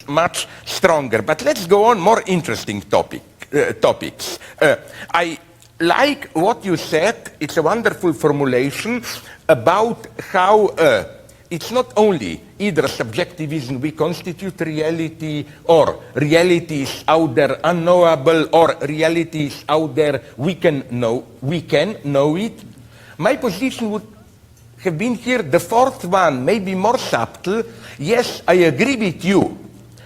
much stronger. But let's go on more interesting topics. I like what you said. It's a wonderful formulation about how it's not only either subjectivism, we constitute reality, or reality is out there unknowable, or reality is out there we can know it. My position would have been here, the fourth one, maybe more subtle. Yes, I agree with you.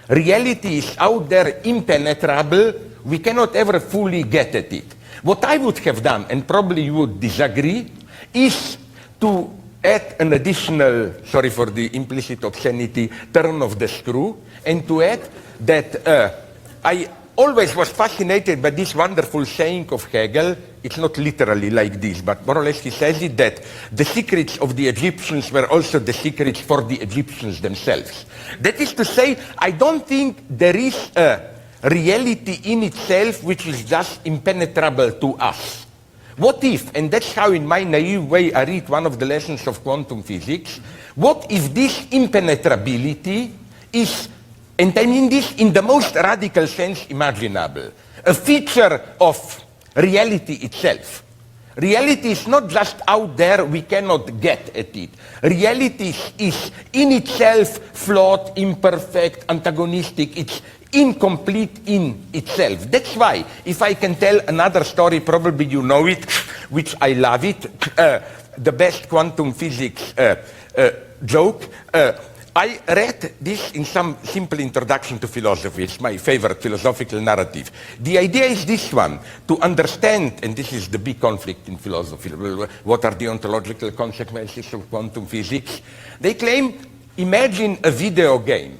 Reality is out there impenetrable. We cannot ever fully get at it. What I would have done, and probably you would disagree, is to add an additional, sorry for the implicit obscenity, turn of the screw, and to add that I always was fascinated by this wonderful saying of Hegel. It's not literally like this, but more or less he says it, that the secrets of the Egyptians were also the secrets for the Egyptians themselves. That is to say, I don't think there is a reality in itself which is just impenetrable to us. What if, and that's how in my naive way I read one of the lessons of quantum physics, what if this impenetrability is, and I mean this in the most radical sense imaginable, a feature of reality itself? Reality is not just out there, we cannot get at it. Reality is in itself flawed, imperfect, antagonistic, it's incomplete in itself. That's why, if I can tell another story, probably you know it, which I love it, the best quantum physics joke. I read this in some simple introduction to philosophy. It's my favorite philosophical narrative. The idea is this one, to understand, and this is the big conflict in philosophy, what are the ontological consequences of quantum physics? They claim, imagine a video game.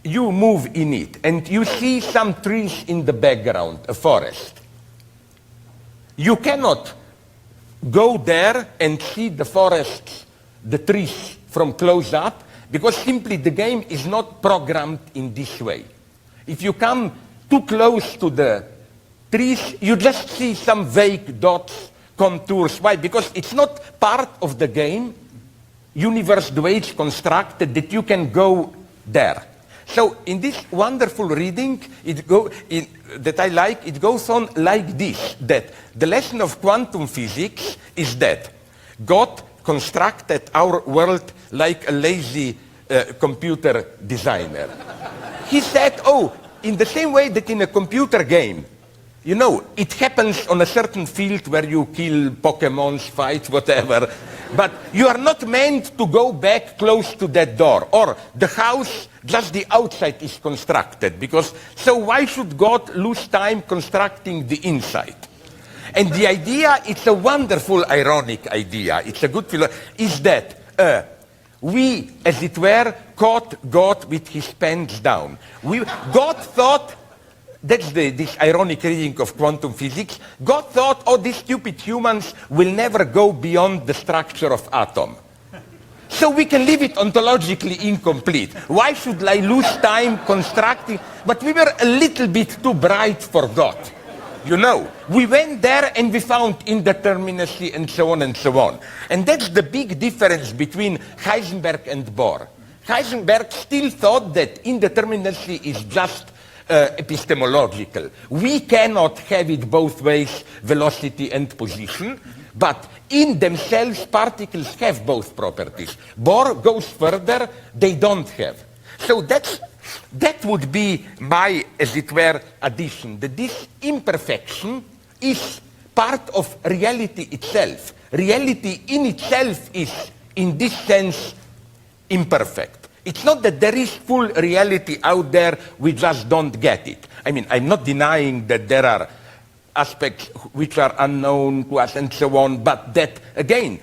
You move in it, and you see some trees in the background, a forest. You cannot go there and see the forest, the trees, from close up, because simply the game is not programmed in this way. If you come too close to the trees, you just see some vague dots, contours. Why? Because it's not part of the game, universe the way it's constructed, that you can go there. So in this wonderful reading that I like, it goes on like this, that the lesson of quantum physics is that God constructed our world like a lazy computer designer. He said, oh, in the same way that in a computer game, you know, it happens on a certain field where you kill Pokemons, fight, whatever, but you are not meant to go back close to that door. Or the house, just the outside is constructed, because so why should God lose time constructing the inside? And the idea, it's a wonderful, ironic idea, it's a good philosophy, is that we, as it were, caught God with his pants down. God thought, that's this ironic reading of quantum physics, God thought, oh, these stupid humans will never go beyond the structure of atom. So we can leave it ontologically incomplete. Why should I lose time constructing? But we were a little bit too bright for God. You know, we went there and we found indeterminacy and so on and so on. And that's the big difference between Heisenberg and Bohr. Heisenberg still thought that indeterminacy is just epistemological. We cannot have it both ways, velocity and position, but in themselves particles have both properties. Bohr goes further, they don't have. So that would be my, as it were, addition, that this imperfection is part of reality itself. Reality in itself is, in this sense, imperfect. It's not that there is full reality out there, we just don't get it. I mean, I'm not denying that there are aspects which are unknown to us and so on, but that, again,